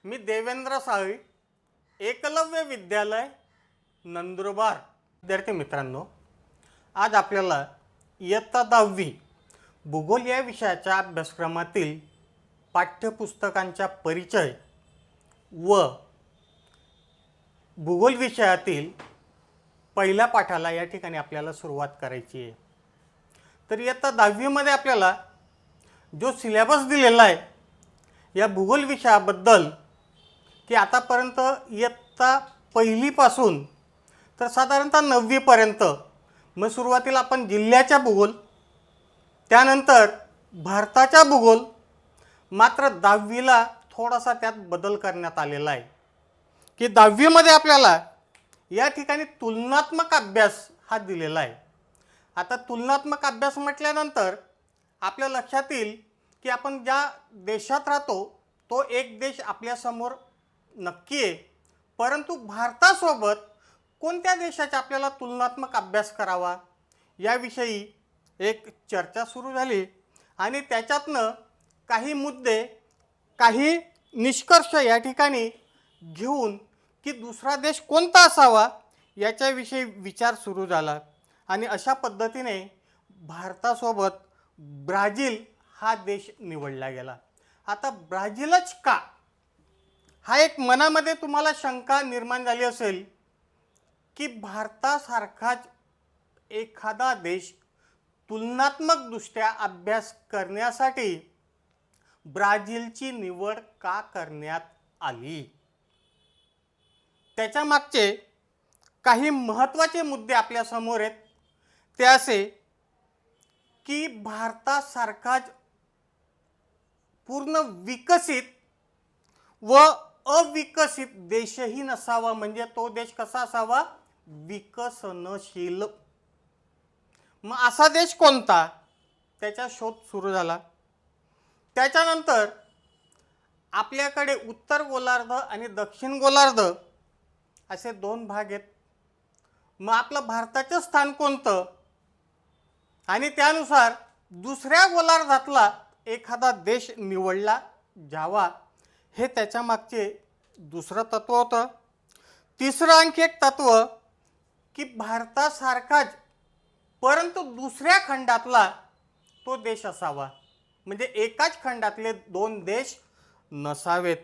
मी देवेंद्र साळवी, एकलव्य विद्यालय नंदुरबार. विद्यार्थी मित्रांनो, आज आपल्याला इयत्ता 10वी भूगोल या विषयाच्या अभ्यासक्रमातील पाठ्यपुस्तकांचा परिचय व भूगोल विषयातील पहिल्या पाठाला या ठिकाणी आपल्याला सुरुवात करायची आहे. तर इयत्ता 10वी मध्ये आपल्याला जो सिलेबस दिलेला आहे या भूगोल विषयाबद्दल की आतापर्यंत इयत्ता पहिलीपासून तर साधारणतः 9वी पर्यंत, मग सुरुवातीला आपण जिल्ह्याचा भूगोल, त्यानंतर भारताचा भूगोल, मात्र 10वीला थोडासा त्यात बदल करण्यात आलेला आहे की 10वी मध्ये आपल्याला या ठिकाणी तुलनात्मक अभ्यास हा दिलेला आहे. आता तुलनात्मक अभ्यास म्हटल्यानंतर आपल्या लक्षात येईल की आपण ज्या देशात राहतो तो एक देश आपल्यासमोर नक्की आहे, परंतु भारतासोबत कोणत्या देशाचा आपल्याला तुलनात्मक अभ्यास करावा याविषयी एक चर्चा सुरू झाली आणि त्याच्यातनं काही मुद्दे, काही निष्कर्ष या ठिकाणी घेऊन की दुसरा देश कोणता असावा याच्याविषयी विचार सुरू झाला आणि अशा पद्धतीने भारतासोबत ब्राझील हा देश निवडला गेला. आता ब्राझीलच का, हा एक मनामध्ये तुम्हाला शंका निर्माण झाली असेल की भारतासारखाच एखादा देश तुलनात्मकदृष्ट्या अभ्यास करण्यासाठी ब्राझीलची निवड का करण्यात आली. त्याच्या मागचे काही महत्त्वाचे मुद्दे आपल्या समोर आहेत. ते असे की भारतासारखाच पूर्ण विकसित व अविकसित देशही नसावा, म्हणजे तो देश कसा असावा, विकसनशील. मग असा देश कोणता, त्याचा शोध सुरू झाला. त्याच्यानंतर आपल्याकडे उत्तर गोलार्ध आणि दक्षिण गोलार्ध असे दोन भाग आहेत. मग आपलं भारताचं स्थान कोणतं आणि त्यानुसार दुसऱ्या गोलार्धातला एखादा देश निवडला जावा, हे त्याच्या मागचे दुसरं तत्व होतं. तिसरं आणखी एक तत्व की भारतासारखाच परंतु दुसऱ्या खंडातला तो देश असावा, म्हणजे एकाच खंडातले दोन देश नसावेत.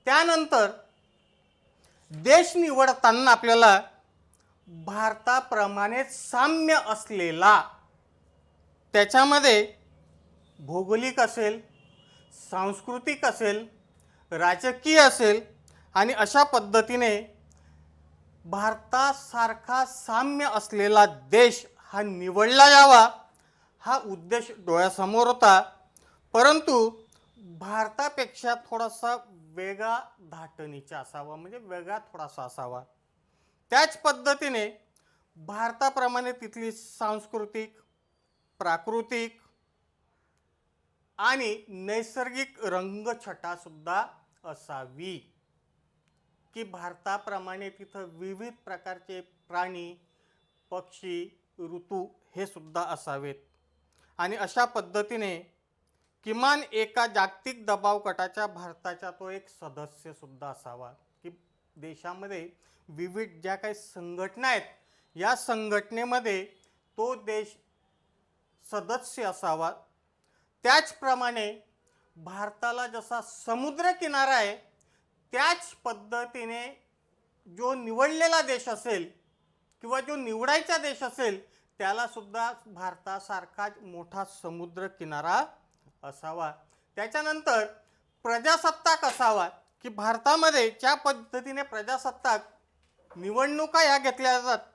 त्यानंतर देश निवडताना आपल्याला भारताप्रमाणे साम्य असलेला, त्याच्यामध्ये भौगोलिक असेल, सांस्कृतिक असेल, राजकीय असेल आणि अशा पद्धतीने भारतासारखा साम्य असलेला देश हा निवडला जावा, हा उद्देश डोळ्यासमोर होता. परंतु भारतापेक्षा थोडासा वेगळा धाटणीचा असावा, म्हणजे वेगळा थोडासा असावा. त्याच पद्धतीने भारताप्रमाणे तिथली सांस्कृतिक, प्राकृतिक आणि नैसर्गिक रंगछटा सुद्धा असावी की भारताप्रमाणे तिथं विविध प्रकारचे प्राणी, पक्षी, ऋतू हे सुद्धा असावेत. आणि अशा पद्धतीने किमान एका जागतिक दबाव गटाच्या भारताचा तो एक सदस्य सुद्धा असावा की देशामध्ये विविध ज्या काही संघटना आहेत या संघटनेमध्ये तो देश सदस्य असावा. त्याचप्रमाणे भारताला जसा समुद्र किनारा आहे त्याच पद्धतीने जो निवडलेला देश असेल किंवा जो निवडायचा देश असेल त्याला सुद्धा भारतासारखाच मोठा समुद्र किनारा असावा. त्याच्यानंतर प्रजासत्ताक असावा की भारतामध्ये ज्या पद्धतीने प्रजासत्ताक निवडणुका ह्या घेतल्या जातात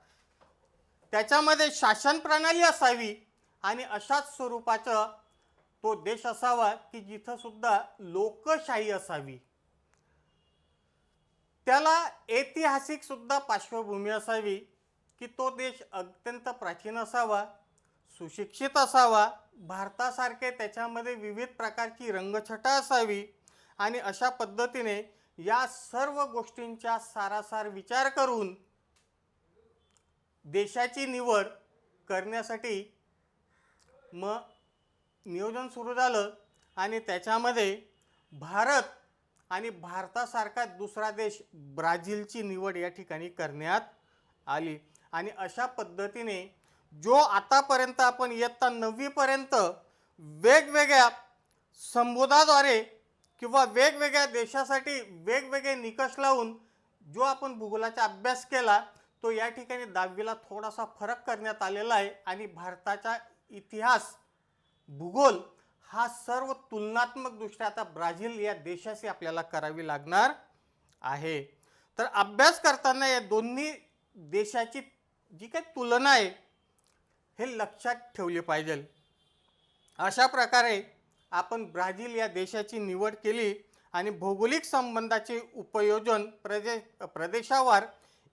त्याच्यामध्ये शासन प्रणाली असावी आणि अशाच स्वरूपाचा तो देश असावा की जिथं सुद्धा लोकशाही असावी. त्याला ऐतिहासिक सुद्धा पार्श्वभूमी असावी की तो देश अत्यंत प्राचीन असावा, सुशिक्षित असावा, भारतासारखे त्याच्यामध्ये विविध प्रकारची रंगछटा असावी आणि अशा पद्धतीने या सर्व गोष्टींचा सारासार विचार करून देशाची निवड करण्यासाठी मग नियोजन सुरू झालं आणि त्याच्यामध्ये भारत आणि भारतासारखा दुसरा देश ब्राझीलची निवड या ठिकाणी करण्यात आली. आणि अशा पद्धतीने जो आतापर्यंत आपण इयत्ता 9वी पर्यंत वेगवेगळ्या संबोधाद्वारे किंवा वेगवेगळ्या देशासाठी वेगवेगळे निकष लावून जो आपण भूगोलाचा अभ्यास केला तो या ठिकाणी 10वीला थोडासा फरक करण्यात आलेला आहे. आणि भारताचा इतिहास भूगोल हा सर्व तुलनात्मकदृष्ट्या आता ब्राझील या देशाशी आपल्याला करावी लागणार आहे. तर अभ्यास करताना या दोन्ही देशाची जी काही तुलना आहे हे लक्षात ठेवले पाहिजे. अशा प्रकारे आपण ब्राझील या देशाची निवड केली आणि भौगोलिक संबंधाचे उपयोजन प्रदेशावर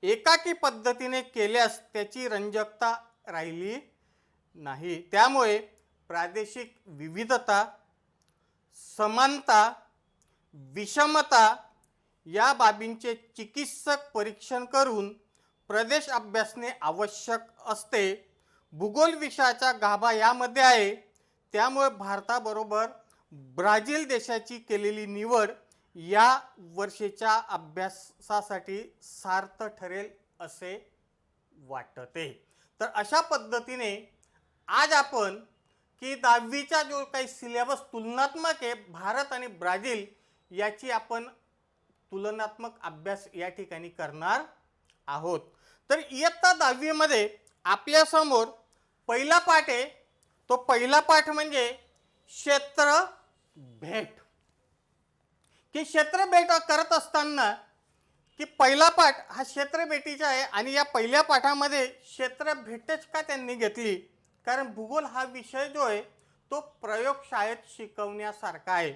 एकाकी पद्धतीने केल्यास त्याची रंजकता राहिली नाही. त्यामुळे प्रादेशिक विविधता, समानता, विषमता या बाबींचे चिकित्सक परीक्षण करून प्रदेश अभ्यासणे आवश्यक असते. भूगोल विषयाचा गाभा यामध्ये आहे. त्यामुळे भारताबरोबर ब्राझील देशाची केलेली निवड या वर्षीच्या अभ्यासासाठी सार्थ ठरेल असे वाटते. तर अशा पद्धतीने आज आपण की 10वीचा जो काही सिलेबस तुलनात्मक आहे भारत आणि ब्राझील याची आपण तुलनात्मक अभ्यास या ठिकाणी करणार आहोत. तर इयत्ता 10वीमध्ये आपल्यासमोर पहिला पाठ आहे. तो पहिला पाठ म्हणजे क्षेत्र भेट. की क्षेत्र भेट करत असताना की पहिला पाठ हा क्षेत्र भेटीचा आहे. आणि या पहिल्या पाठामध्ये क्षेत्र भेटच का त्यांनी घेतली, कारण भूगोल हा विषय जो आहे तो प्रयोगशाळेत शिकवण्यासारखा आहे.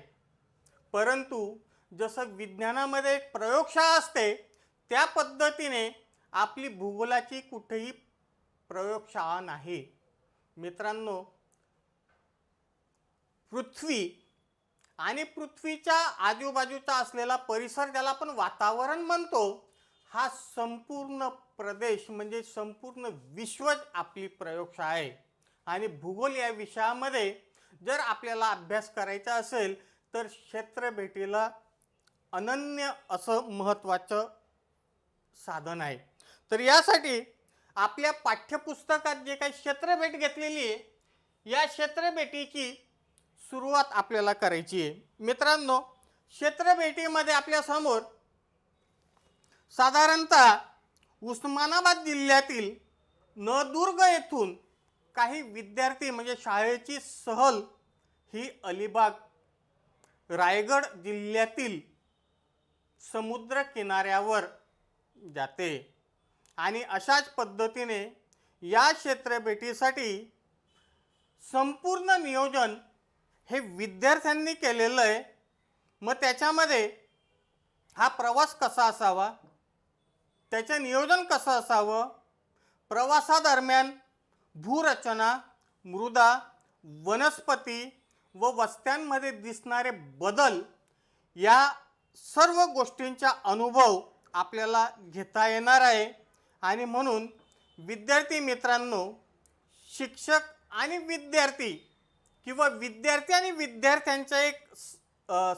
परंतु जसं विज्ञानामध्ये एक प्रयोगशाळा असते त्या पद्धतीने आपली भूगोलाची कुठेही प्रयोगशाळा नाही. मित्रांनो, पृथ्वी आणि पृथ्वीच्या आजूबाजूचा असलेला परिसर ज्याला आपण वातावरण म्हणतो हा संपूर्ण प्रदेश म्हणजे संपूर्ण विश्वच आपली प्रयोगशाळा आहे. आणि भूगोल या विषयामध्ये जर आपल्याला अभ्यास करायचा असेल तर क्षेत्रभेटीला अनन्य असं महत्त्वाचं साधन आहे. तर यासाठी आपल्या पाठ्यपुस्तकात जे काही क्षेत्रभेट घेतलेली आहे या क्षेत्रभेटीची सुरुवात आपल्याला करायची आहे. मित्रांनो, क्षेत्रभेटीमध्ये आपल्यासमोर साधारणतः उस्मानाबाद जिल्ह्यातील नळदुर्ग येथून काही विद्यार्थी म्हणजे शाळेची सहल ही अलिबाग रायगड जिल्ह्यातील समुद्र किनाऱ्यावर जाते. आणि अशाच पद्धतीने या क्षेत्रभेटीसाठी संपूर्ण नियोजन हे विद्यार्थ्यांनी केलेलं आहे. मग त्याच्यामध्ये हा प्रवास कसा असावा, त्याचे नियोजन कसं असावं, प्रवासादरम्यान भूरचना, मृदा, वनस्पती व वस्त्यांमध्ये दिसणारे बदल या सर्व गोष्टींचा अनुभव आपल्याला घेता येणार आहे. आणि म्हणून विद्यार्थी मित्रांनो, शिक्षक आणि विद्यार्थी किंवा विद्यार्थी आणि विद्यार्थ्यांचं एक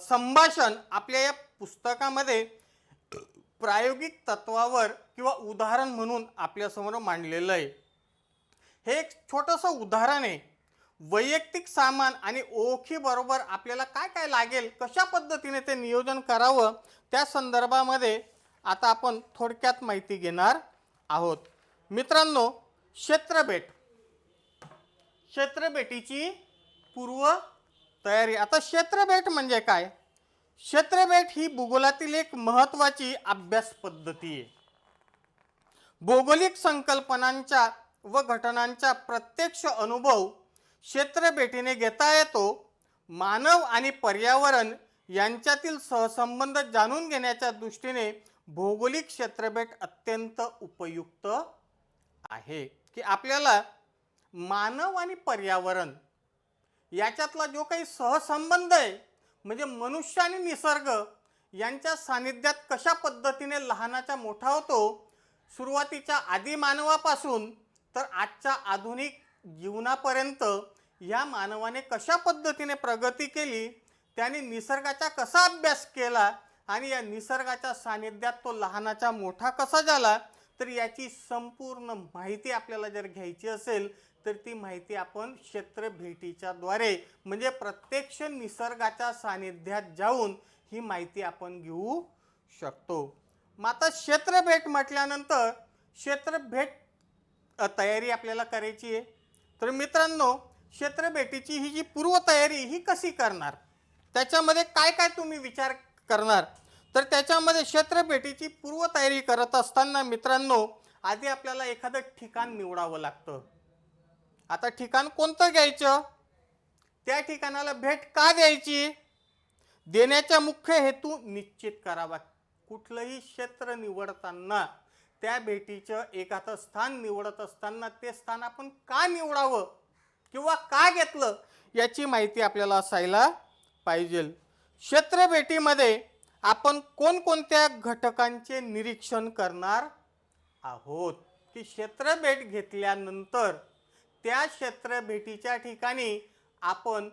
संभाषण आपल्या या पुस्तकामध्ये प्रायोगिक तत्वावर किंवा उदाहरण म्हणून आपल्यासमोर मांडलेलं आहे. हे एक छोटंसं उदाहरण आहे. वैयक्तिक सामान आणि ओळखीबरोबर आपल्याला काय काय लागेल, कशा पद्धतीने ते नियोजन करावं त्या संदर्भामध्ये आता आपण थोडक्यात माहिती घेणार आहोत. मित्रांनो, क्षेत्रभेटीची पूर्व तयारी. आता क्षेत्रभेट म्हणजे काय? क्षेत्रभेट ही भूगोलातील एक महत्त्वाची अभ्यास पद्धती आहे. भौगोलिक संकल्पनांचा व घटनांचा प्रत्यक्ष अनुभव क्षेत्रभेटीने घेता येतो. मानव आणि पर्यावरण यांच्यातील सहसंबंध जाणून घेण्याच्या दृष्टीने भौगोलिक क्षेत्रभेट अत्यंत उपयुक्त आहे. की आपल्याला मानव आणि पर्यावरण याच्यातला जो काही सहसंबंध आहे म्हणजे मनुष्य आणि निसर्ग यांच्या सानिध्यात कशा पद्धतीने लहानाचा मोठा होतो, सुरुवातीच्या आदिमानवापासून तर आजच्या आधुनिक जीवनापर्यंत या मानवाने कशा पद्धतीने प्रगती केली, त्याने निसर्गाचा कसा अभ्यास केला आणि या निसर्गाच्या सानिध्यात तो लहानाचा मोठा कसा झाला, तर याची संपूर्ण माहिती आपल्याला जर घ्यायची असेल तर ती माहिती आपण क्षेत्र भेटीच्या द्वारे म्हणजे प्रत्यक्ष निसर्गाच्या सानिध्यात जाऊन ही माहिती आपण घेऊ शकतो. मग आता क्षेत्र भेट म्हटल्यानंतर क्षेत्र भेट तयारी आपल्याला करायची आहे. तर मित्रांनो, क्षेत्र भेटीची ही जी पूर्वतयारी ही कशी करणार, त्याच्यामध्ये काय काय तुम्ही विचार करणार, तर त्याच्यामध्ये क्षेत्र भेटीची पूर्वतयारी करत असताना मित्रांनो आधी आपल्याला एखादं ठिकाण निवडावं लागतं. आता ठिकाण कोणतं घ्यायचं, त्या ठिकाणाला भेट का द्यायची, देण्याचा मुख्य हेतू निश्चित करावा. कुठलंही क्षेत्र निवडताना त्या भेटीचं एखादं स्थान निवडत असताना ते स्थान आपण का निवडावं किंवा का घेतलं याची माहिती आपल्याला असायला पाहिजे. क्षेत्र भेटीमध्ये आपण कोणकोणत्या घटकांचे निरीक्षण करणार आहोत, की क्षेत्र भेट घेतल्यानंतर त्या क्षेत्र भेटीच्या ठिकाणी आपण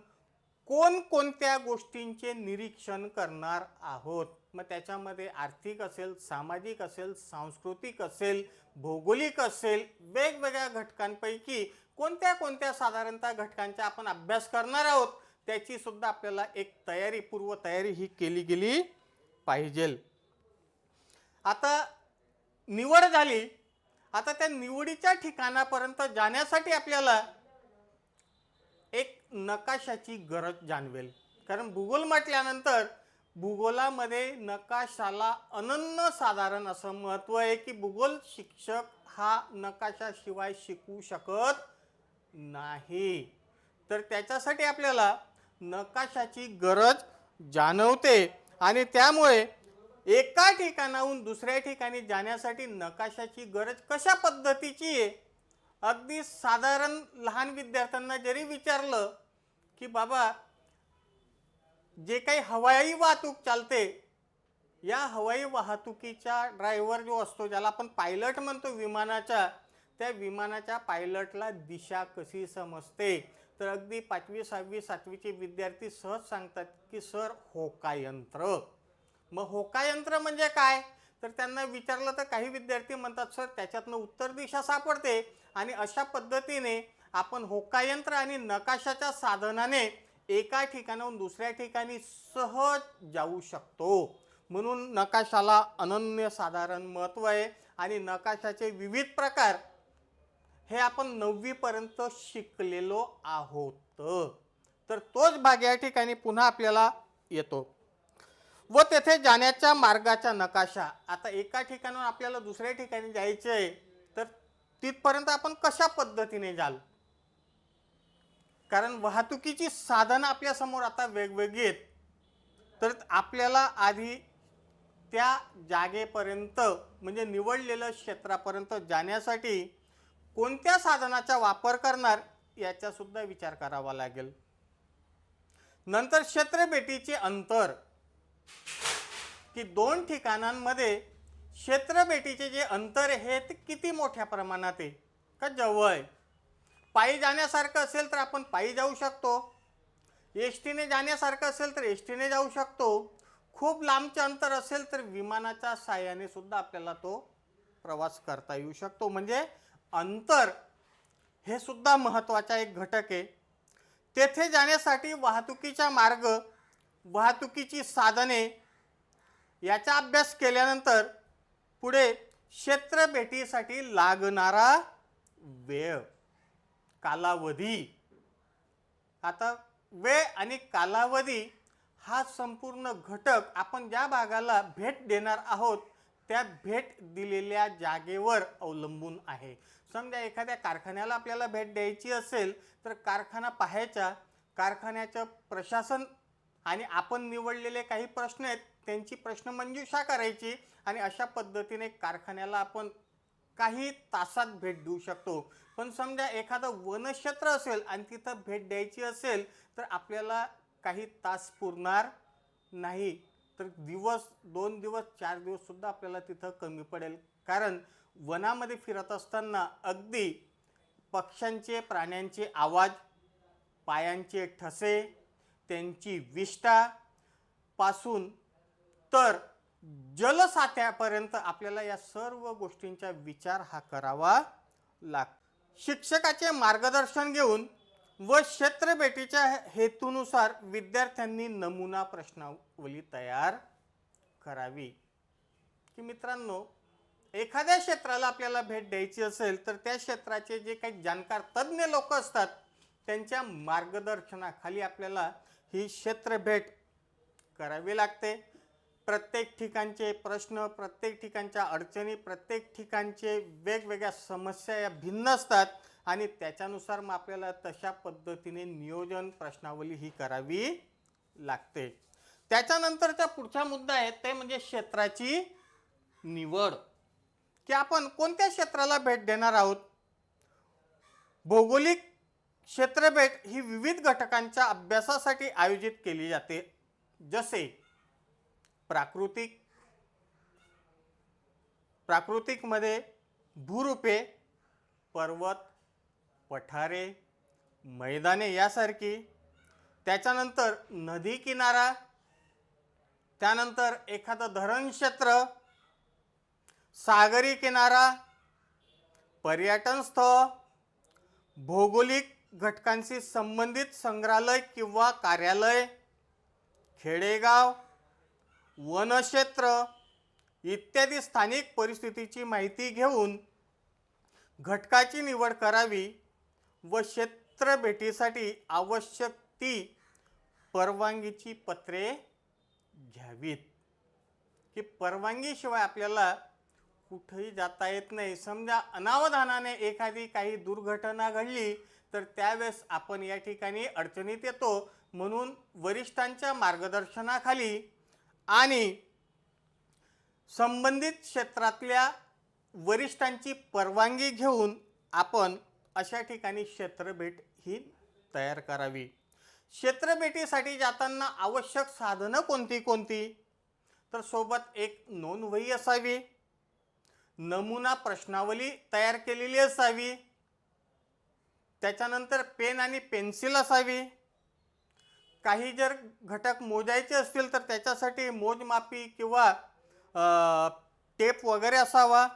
कोणकोणत्या गोष्टींचे निरीक्षण करणार आहोत. मग त्याच्यामध्ये आर्थिक असेल, सामाजिक असेल, सांस्कृतिक असेल, भौगोलिक असेल, वेगवेगळ्या घटकांपैकी कोणत्या कोणत्या साधारणतः घटकांचा आपण अभ्यास करणार आहोत त्याची सुद्धा आपल्याला एक तयारी, पूर्वतयारी ही केली गेली पाहिजे. आता निवड झाली, आता त्या निवडीच्या ठिकाणापर्यंत जाण्यासाठी आपल्याला एक नकाशाची गरज जाणवेल. कारण भूगोल म्हटल्यानंतर भूगोलामध्ये नकाशाला अनन्यसाधारण असं महत्त्व आहे, की भूगोल शिक्षक हा नकाशाशिवाय शिकवू शकत नाही. तर त्याच्यासाठी आपल्याला नकाशाची गरज जाणवते आणि त्यामुळे एका ठिकाणाहून दुसऱ्या ठिकाणी जाण्यासाठी नकाशाची गरज कशा पद्धतीची आहे. अगदी साधारण लहान विद्यार्थ्यांना जरी विचारलं की बाबा जे काही हवाई वाहतूक चालते, या हवाई वाहतुकीचा ड्रायव्हर जो असतो, ज्याला आपण पायलट म्हणतो विमानाचा, त्या विमानाच्या पायलटला दिशा कशी समजते, तर अगदी 5वी 6वी 7वीचे विद्यार्थी सहज सांगतात की सर होकायंत्र. मग होकायंत्र म्हणजे काय, तर त्यांना विचारलं तर काही विद्यार्थी म्हणतात सर त्याच्यातनं उत्तर दिशा सापडते. आणि अशा पद्धतीने आपण होकायंत्र आणि नकाशाच्या साधनाने एका ठिकाणाहून दुसऱ्या ठिकाणी सहज जाऊ शकतो. म्हणून नकाशाला अनन्यसाधारण महत्त्व आहे आणि नकाशाचे विविध प्रकार हे आपण 9वी पर्यंत शिकलेलो आहोत. तर तोच भाग या ठिकाणी पुन्हा आपल्याला येतो. व तेथे जाण्याच्या मार्गाचा नकाशा. आता एका ठिकाणाहून आपल्याला दुसऱ्या ठिकाणी जायचे आहे, तर तिथपर्यंत आपण कशा पद्धतीने जाल, कारण वाहतुकीची साधनं आपल्या समोर आता वेगवेगळी आहेत. तर आपल्याला आधी त्या जागेपर्यंत म्हणजे निवडलेल्या क्षेत्रापर्यंत जाण्यासाठी कोणत्या साधनाचा वापर करणार याचा सुद्धा विचार करावा लागेल. नंतर क्षेत्रभेटीचे अंतर, की दोन ठिकाणांमध्ये क्षेत्रभेटीचे जे अंतर आहे ते किती मोठ्या प्रमाणात आहे का जवळ आहे. पायी जाण्यासारखं असेल तर आपण पायी जाऊ शकतो, एस टीने जाण्यासारखं असेल तर एस टीने जाऊ शकतो, खूप लांबचे अंतर असेल तर विमानाच्या साहाय्याने सुद्धा आपल्याला तो प्रवास करता येऊ शकतो. म्हणजे अंतर हे सुद्धा महत्त्वाचा एक घटक आहे. तेथे जाण्यासाठी वाहतुकीचा मार्ग, वाहतुकीची साधने याचा अभ्यास केल्यानंतर पुढे क्षेत्रभेटीसाठी लागणारा वेळ, कालावधी. आता वेळ आणि कालावधी हा संपूर्ण घटक आपण ज्या भागाला भेट देणार आहोत त्या भेट दिलेल्या जागेवर अवलंबून आहे. समजा एखाद्या कारखान्याला आपल्याला भेट द्यायची असेल तर कारखाना पाहायचा, कारखान्याचं प्रशासन आणि आपण निवडलेले काही प्रश्न आहेत त्यांची प्रश्नमंजुषा करायची आणि अशा पद्धतीने कारखान्याला आपण काही तासात भेट देऊ शकतो. पण समजा एखादं वनक्षेत्र असेल आणि तिथं भेट द्यायची असेल तर आपल्याला काही तास पुरणार नाही, तर दिवस, 2 दिवस, 4 दिवस सुद्धा आपल्याला तिथं कमी पडेल. कारण वनामध्ये फिरत असताना अगदी पक्ष्यांचे, प्राण्यांचे आवाज, पायांचे ठसे, त्यांची विष्ठा पासून तर जलसाठ्यापर्यंत आपल्याला या सर्व गोष्टींचा विचार हा करावा लागतो. शिक्षकाचे मार्गदर्शन घेऊन व क्षेत्रभेटीच्या हेतूनुसार विद्यार्थ्यांनी नमुना प्रश्नावली तयार करावी. की मित्रांनो, एखाद्या क्षेत्राला आपल्याला भेट द्यायची असेल तर त्या क्षेत्राचे जे काही जाणकार तज्ज्ञ लोक असतात त्यांच्या मार्गदर्शनाखाली आपल्याला ही क्षेत्रभेट करावी लागते. प्रत्येक ठिकाणचे प्रश्न, प्रत्येक ठिकाणच्या अडचणी, प्रत्येक ठिकाणचे वेगवेगळ्या समस्या या भिन्न असतात आणि त्याच्यानुसार मग आपल्याला तशा पद्धतीने नियोजन प्रश्नावली ही करावी लागते. त्याच्यानंतरचा पुढचा मुद्दा आहे ते म्हणजे क्षेत्राची निवड. की आपण कोणत्या क्षेत्राला भेट देणार आहोत. भौगोलिक क्षेत्रभेट ही विविध घटकांच्या अभ्यासासाठी आयोजित केली जाते. जसे प्राकृतिकमध्ये भूरूपे, पर्वत, पठारे, मैदाने यासारखी. त्याच्यानंतर नदी किनारा, त्यानंतर एखादं धरण क्षेत्र, सागरी किनारा, पर्यटन स्थळ, भौगोलिक घटकांशी संबंधित संग्रहालय किंवा कार्यालय, खेडेगाव, वनक्षेत्र इत्यादी स्थानिक परिस्थितीची माहिती घेऊन घटकाची निवड करावी व क्षेत्रभेटीसाठी आवश्यक ती परवानगीची पत्रे घ्यावीत. की परवानगीशिवाय आपल्याला कुठेही जाता येत नाही. समजा अनावधानाने एखादी काही दुर्घटना घडली तर त्यावेळेस आपण या ठिकाणी अडचणीत येतो. म्हणून वरिष्ठांच्या मार्गदर्शनाखाली आणि संबंधित क्षेत्रातल्या वरिष्ठांची परवानगी घेऊन आपण अशा ठिकाणी क्षेत्रभेट ही तयार करावी. क्षेत्रभेटीसाठी जाताना आवश्यक साधनं कोणती कोणती. तर सोबत एक नोंदवही असावी, नमुना प्रश्नावली तयार केलेली असावी, त्याच्यानंतर पेन आणि पेन्सिल असावी. काही जर घटक मोजायचे असतील तर त्याच्यासाठी मोजमापी किंवा टेप वगैरे असावा.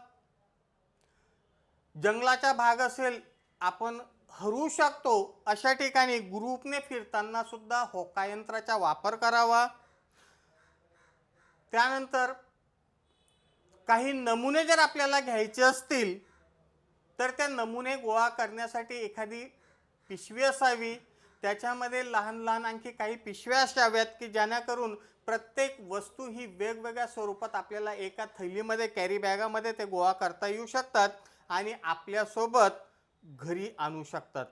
जंगलाचा भाग असेल, आपण हरू शकतो अशा ठिकाणी ग्रुपने फिरताना सुद्धा होकायंत्राचा वापर करावा. त्यानंतर काही नमुने जर आपल्याला घ्यायचे असतील तर त्या नमुने गोळा करण्यासाठी एखादी पिशवी असावी. त्याच्यामध्ये लहान लहान आणखी काही पिशव्या असाव्यात की जेणेकरून प्रत्येक वस्तू ही वेगवेगळ्या स्वरूपात आपल्याला एका थैलीमध्ये कॅरी बॅगामध्ये ते गोळा करता येऊ शकतात आणि आपल्यासोबत घरी आणू शकतात.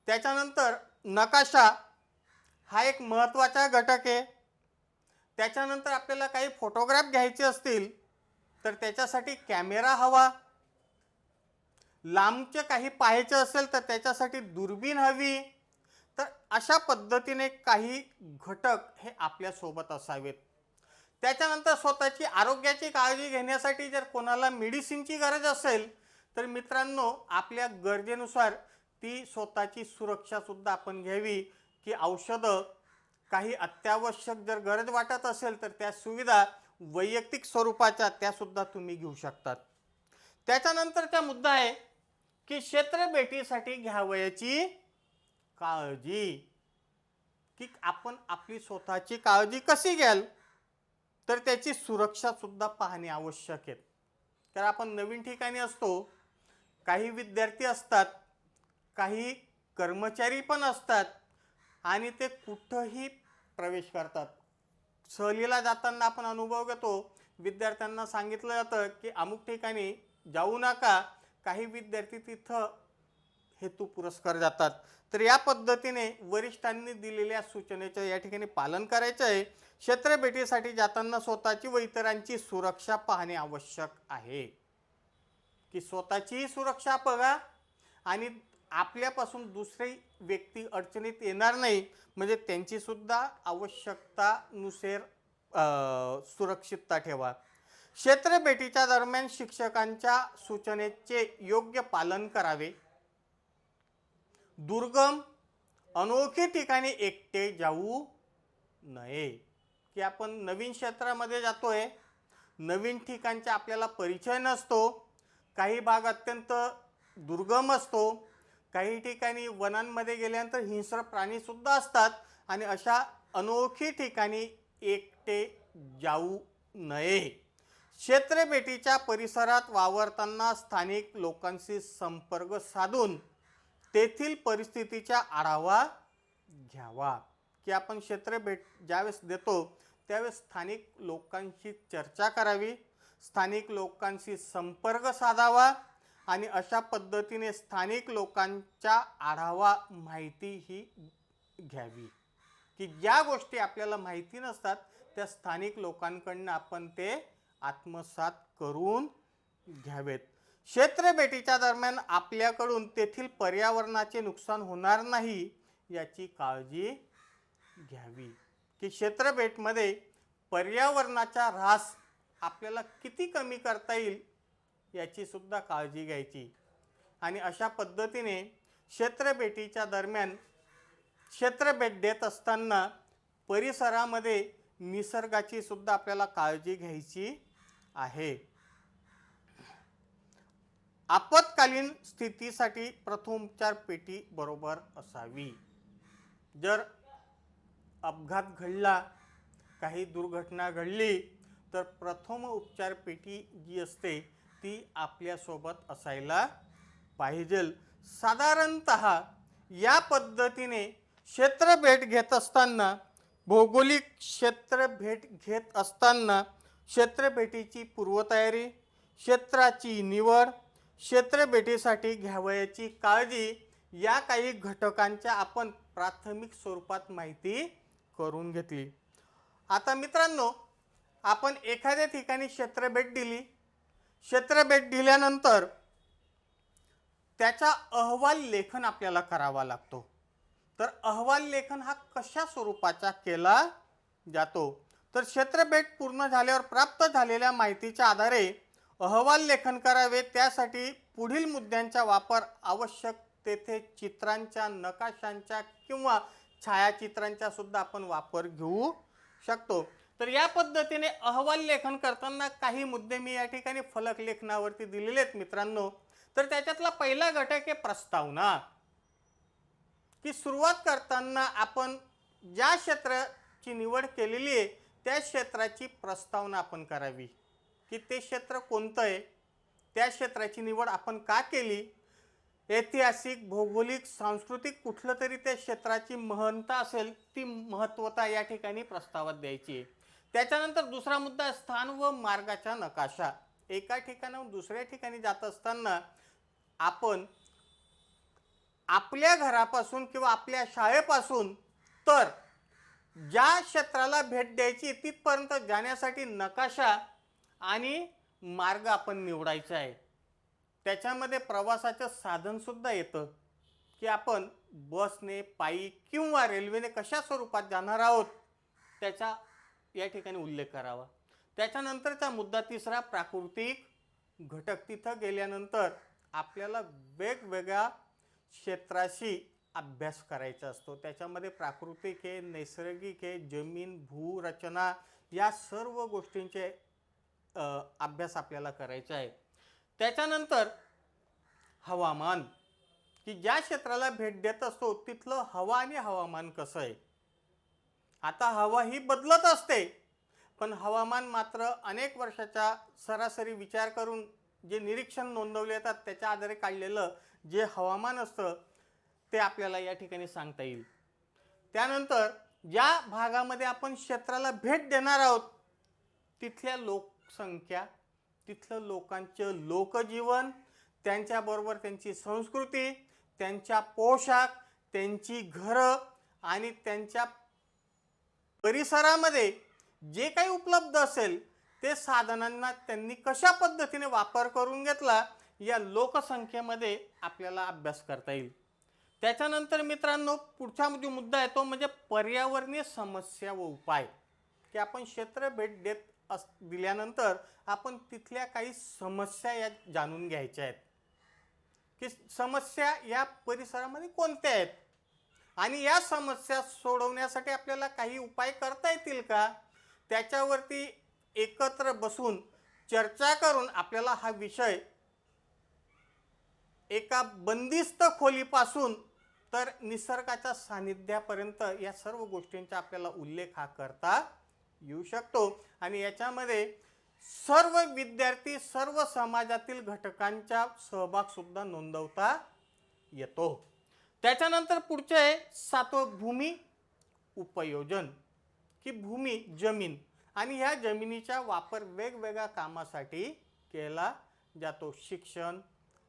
त्याच्यानंतर नकाशा हा एक महत्त्वाचा घटक आहे. त्याच्यानंतर आपल्याला काही फोटोग्राफ घ्यायचे असतील तर त्याच्यासाठी कॅमेरा हवा. लांबचे काही पाहायचे असेल तर त्याच्यासाठी दुर्बीण हवी. तर अशा पद्धतीने काही घटक हे आपल्यासोबत असावेत. त्याच्यानंतर स्वतःची आरोग्याची काळजी घेण्यासाठी जर कोणाला मेडिसिनची गरज असेल तर मित्रांनो आपल्या गरजेनुसार ती स्वतःची सुरक्षासुद्धा आपण घ्यावी. की औषधं काही अत्यावश्यक जर गरज वाटत असेल तर त्या सुविधा वैयक्तिक स्वरूपाच्या त्यासुद्धा तुम्ही घेऊ शकतात. त्याच्यानंतरचा मुद्दा आहे की क्षेत्रभेटीसाठी घ्यावयाची काळजी. की आपण आपली स्वतःची काळजी कशी घ्याल तर त्याची सुरक्षासुद्धा पाहणे आवश्यक आहे. तर आपण नवीन ठिकाणी असतो, काही विद्यार्थी असतात, काही कर्मचारी पण असतात आणि ते कुठंही प्रवेश करतात. सहलीला जाताना आपण अनुभव घेतो, विद्यार्थ्यांना सांगितलं जातं की अमुक ठिकाणी जाऊ नका. काही विद्यार्थी तिथं हेतू पुरस्कार जातात. तर या पद्धतीने वरिष्ठांनी दिलेल्या सूचनेचं या ठिकाणी पालन करायचं आहे. क्षेत्रभेटीसाठी जाताना स्वतःची व इतरांची सुरक्षा पाहणे आवश्यक आहे. की स्वतःचीही सुरक्षा बघा आणि आपल्यापासून दुसरी व्यक्ती अडचणीत येणार नाही म्हणजे त्यांचीसुद्धा आवश्यकतानुसार सुरक्षितता ठेवा. क्षेत्रभेटीच्या दरम्यान शिक्षकांच्या सूचनेचे योग्य पालन करावे. दुर्गम अनोळखी ठिकाणी एकटे जाऊ नये. की आपण नवीन क्षेत्रामध्ये जातोय, नवीन ठिकाणचा आपल्याला परिचय नसतो, काही भाग अत्यंत दुर्गम असतो, काही ठिकाणी वनांमध्ये गेल्यानंतर हिंस्र प्राणीसुद्धा असतात आणि अशा अनोळखी ठिकाणी एकटे जाऊ नये. क्षेत्रभेटीच्या परिसरात वावरताना स्थानिक लोकांशी संपर्क साधून तेथील परिस्थितीचा आढावा घ्यावा. की आपण क्षेत्रभेट ज्यावेळेस देतो त्यावेळेस स्थानिक लोकांशी चर्चा करावी, स्थानिक लोकांशी संपर्क साधावा आणि अशा पद्धतीने स्थानिक लोकांच्या आढावा माहिती ही घ्यावी. की ज्या गोष्टी आपल्याला माहिती नसतात त्या स्थानिक लोकांकडून आपण ते आत्मसात करून घ्यावेत. क्षेत्रभेटीच्या दरम्यान आपल्याकडून तेथील पर्यावरणाचे नुकसान होणार नाही याची काळजी घ्यावी. की क्षेत्रभेटमध्ये पर्यावरणाचा ऱ्हास आपल्याला किती कमी करता येईल याची सुद्धा काळजी घ्यायची. आणि अशा पद्धतीने क्षेत्रभेटीच्या दरम्यान क्षेत्रभेट देत असताना परिसरामध्ये निसर्गाची सुद्धा आपल्याला काळजी घ्यायची आहे. आपत्कालीन स्थितीसाठी प्रथमोपचार पेटी बरोबर असावी. जर अपघात घडला, काही दुर्घटना घडली तर प्रथम उपचार पेटी जी असते ती आपल्यासोबत असायला पाहिजे. साधारणतः या पद्धतीने क्षेत्रभेट घेत असताना, भौगोलिक क्षेत्रभेट घेत असताना क्षेत्रभेटीची पूर्वतयारी, क्षेत्राची निवड, क्षेत्रभेटीसाठी घ्यावयाची काळजी या काही घटकांच्या आपण प्राथमिक स्वरूपात माहिती करून घेतली. आता मित्रांनो, आपण एखाद्या ठिकाणी क्षेत्रभेट दिली, क्षेत्रभेट दिल्यानंतर त्याचा अहवाल लेखन आपल्याला करावा लागतो. तर अहवाल लेखन हा कशा स्वरूपाचा केला जातो तर क्षेत्रभेट पूर्ण झाल्यावर प्राप्त झालेल्या माहितीच्या आधारे अहवाल लेखन करावे. त्यासाठी पुढील मुद्द्यांचा वापर आवश्यक तेथे चित्रांच्या, नकाशांच्या किंवा छायाचित्रांचा सुद्धा आपण वापर घेऊ शकतो. तर या पद्धतीने अहवाल लेखन करताना काही मुद्दे मी या ठिकाणी फलक लेखनावरती दिलेले आहेत मित्रांनो. तर त्याच्यातला पहिला घटक आहे प्रस्तावना. की सुरुवात करताना आपण ज्या क्षेत्राची निवड केलेली आहे त्या क्षेत्राची प्रस्तावना आपण करावी. की ते क्षेत्र कोणतं आहे, त्या क्षेत्राची निवड आपण का केली, ऐतिहासिक, भौगोलिक, सांस्कृतिक कुठलं तरी त्या क्षेत्राची महत्ता असेल ती महत्त्वता या ठिकाणी प्रस्तावात द्यायची आहे. त्याच्यानंतर दुसरा मुद्दा स्थान व मार्गाचा नकाशा. एका ठिकाणाहून दुसऱ्या ठिकाणी जात असताना आपण आपल्या घरापासून किंवा आपल्या शाळेपासून तर ज्या क्षेत्राला भेट द्यायची तिथपर्यंत जाण्यासाठी नकाशा आणि मार्ग आपण निवडायचा आहे. त्याच्यामध्ये प्रवासाचं साधनसुद्धा येतं की आपण बसने, पायी किंवा रेल्वेने कशा स्वरूपात जाणार आहोत त्याचा या ठिकाणी उल्लेख करावा. त्याच्यानंतरचा मुद्दा तिसरा प्राकृतिक घटक. तिथं गेल्यानंतर आपल्याला वेगवेगळ्या क्षेत्राशी अभ्यास करायचा असतो. त्याच्यामध्ये प्राकृतिक आहे, नैसर्गिक आहे, जमीन, भूरचना या सर्व गोष्टींचे अभ्यास आपल्याला करायचा आहे. त्याच्यानंतर हवामान. की ज्या क्षेत्राला भेट देत असतो तिथलं हवा आणि हवामान कसं आहे. आता हवा ही बदलत असते पण हवामान मात्र अनेक वर्षाचा सरासरी विचार करून जे निरीक्षण नोंदवले येतात त्याच्या आधारे काढलेलं जे हवामान असतं ते आपल्याला या ठिकाणी सांगता येईल. त्यानंतर ज्या भागामध्ये आपण क्षेत्राला भेट देणार आहोत तिथल्या लोकसंख्या, तिथलं लोकांचं लोकजीवन, त्यांच्याबरोबर त्यांची संस्कृती, त्यांच्या पोशाख, त्यांची घरं आणि त्यांच्या परिसरामध्ये जे काही उपलब्ध असेल ते साधनांना त्यांनी कशा पद्धतीने वापर करून घेतला या लोकसंख्येमध्ये आपल्याला अभ्यास करता येईल. त्याच्यानंतर मित्रांनो पुढचा जो मुद्दा आहे तो म्हणजे पर्यावरणीय समस्या व उपाय. की आपण क्षेत्र भेट देत दिल्यानंतर आपण तिथल्या काही समस्या या जाणून घ्यायच्या आहेत. की समस्या या परिसरामध्ये कोणत्या आहेत आणि या समस्या सोडवण्यासाठी आपल्याला काही उपाय करता येतील का. त्याच्यावरती एकत्र बसून चर्चा करून आपल्याला हा विषय एका बंदिस्त खोलीपासून तर निसर्गाच्या सानिध्यापर्यंत या सर्व गोष्टींचा आपल्याला उल्लेख हा करता येऊ शकतो आणि याच्यामध्ये सर्व विद्यार्थी सर्व समाजातील घटकांचा सहभाग सुद्धा नोंदवता येतो. त्याच्यानंतर पुढचे आहे 7वं भूमी उपयोजन की भूमी जमीन आणि ह्या जमिनीचा वापर वेगवेगळ्या कामासाठी केला जातो. शिक्षण,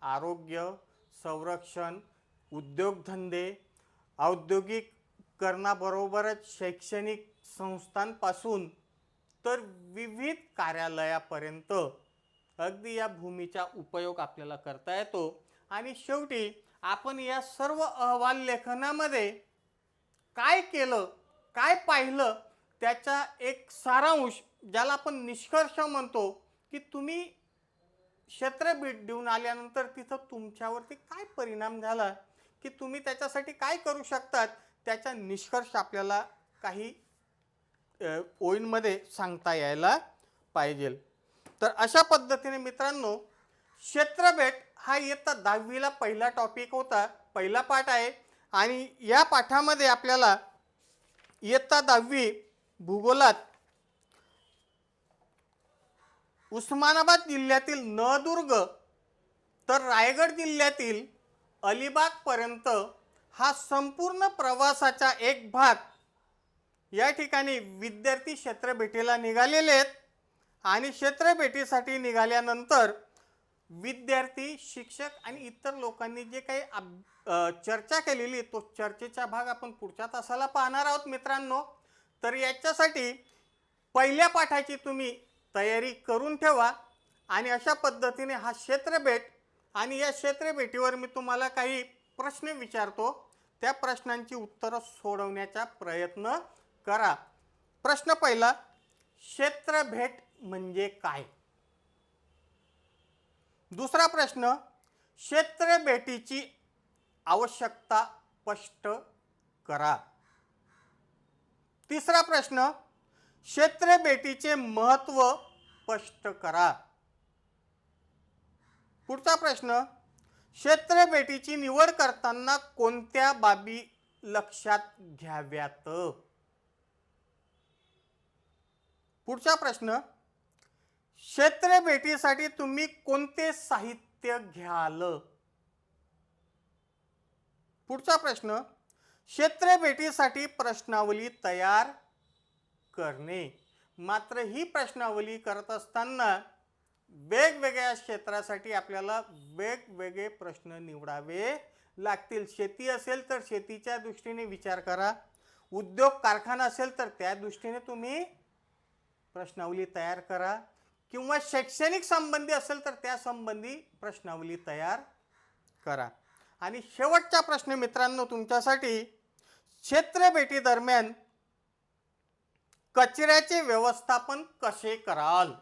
आरोग्य, संरक्षण, उद्योगधंदे, औद्योगिकरणाबरोबरच शैक्षणिक संस्थांपासून तर विविध कार्यालयापर्यंत अगदी या भूमीचा उपयोग आपल्याला करता येतो. आणि शेवटी आपण या सर्व अहवाल लेखनामध्ये काय केलं, काय पाहिलं त्याचा एक सारांश ज्याला आपण निष्कर्ष म्हणतो की तुम्ही क्षेत्र भेट देऊन आल्यानंतर तिथं तुमच्यावरती काय परिणाम झाला की तुम्ही त्याच्यासाठी काय करू शकतात त्याचा निष्कर्ष आपल्याला काही ओळींमध्ये सांगता यायला पाहिजे. तर अशा पद्धतीने मित्रांनो क्षेत्रभेट हा इयत्ता 10वीला पहिला टॉपिक होता, पहिला पाठ आहे आणि या पाठामध्ये आपल्याला इयत्ता 10वी भूगोलात उस्मानाबाद जिल्ह्यातील नळदुर्ग तर रायगड जिल्ह्यातील अलिबागपर्यंत हा संपूर्ण प्रवासाचा एक भाग या ठिकाणी विद्यार्थी क्षेत्रभेटीला निघालेले आहेत आणि क्षेत्रभेटीसाठी निघाल्यानंतर विद्यार्थी, शिक्षक आणि इतर लोकांनी जे काही चर्चा केलेली तो चर्चेचा भाग आपण पुढच्या तासाला पाहणार आहोत मित्रांनो. तर याच्यासाठी पहिल्या पाठाची तुम्ही तयारी करून ठेवा आणि अशा पद्धतीने हा क्षेत्रभेट आणि या क्षेत्रभेटीवर मी तुम्हाला काही प्रश्न विचारतो, त्या प्रश्नांची उत्तरं सोडवण्याचा प्रयत्न करा. प्रश्न पहिला, क्षेत्रभेट म्हणजे काय? दुसरा प्रश्न, क्षेत्रभेटीची आवश्यकता स्पष्ट करा. तिसरा प्रश्न, क्षेत्रभेटीचे महत्त्व स्पष्ट करा. पुढचा प्रश्न, क्षेत्रभेटीची निवड करताना कोणत्या बाबी लक्षात घ्याव्यात? पुढचा प्रश्न, क्षेत्रभेटीसाठी तुम्ही कोणते साहित्य घ्याल? पुढचा प्रश्न, क्षेत्रभेटीसाठी प्रश्नावली तयार करणे. मात्र ही प्रश्नावली करत असताना वेगवेगळ्या क्षेत्रासाठी आपल्याला वेगवेगळे प्रश्न निवडावे लागतील. शेती असेल तर शेतीच्या दृष्टीने विचार करा, उद्योग कारखाना असेल तर त्या दृष्टीने तुम्ही प्रश्नावली तयार करा किंवा शैक्षणिक संबंधी असेल तर त्या संबंधी प्रश्नावली तयार करा. आणि शेवटचा प्रश्न मित्रांनो तुमच्यासाठी, क्षेत्रभेटी दरम्यान कचऱ्याचे व्यवस्थापन कसे कराल?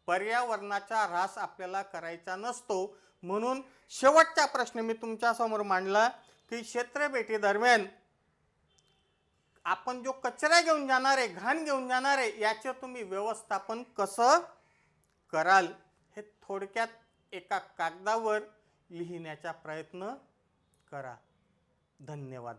पर्यावरणाचा ऱ्हास आपल्याला करायचा नसतो म्हणून शेवटचा प्रश्न मी तुमच्यासमोर मांडला की क्षेत्रभेटी दरम्यान आपण जो कचरा घेऊन जाणार आहे, घाण घेऊन जाणार आहे, याचे तुम्ही व्यवस्थापन कसं कराल हे थोडक्यात एका कागदावर लिहिण्याचा प्रयत्न करा. धन्यवाद.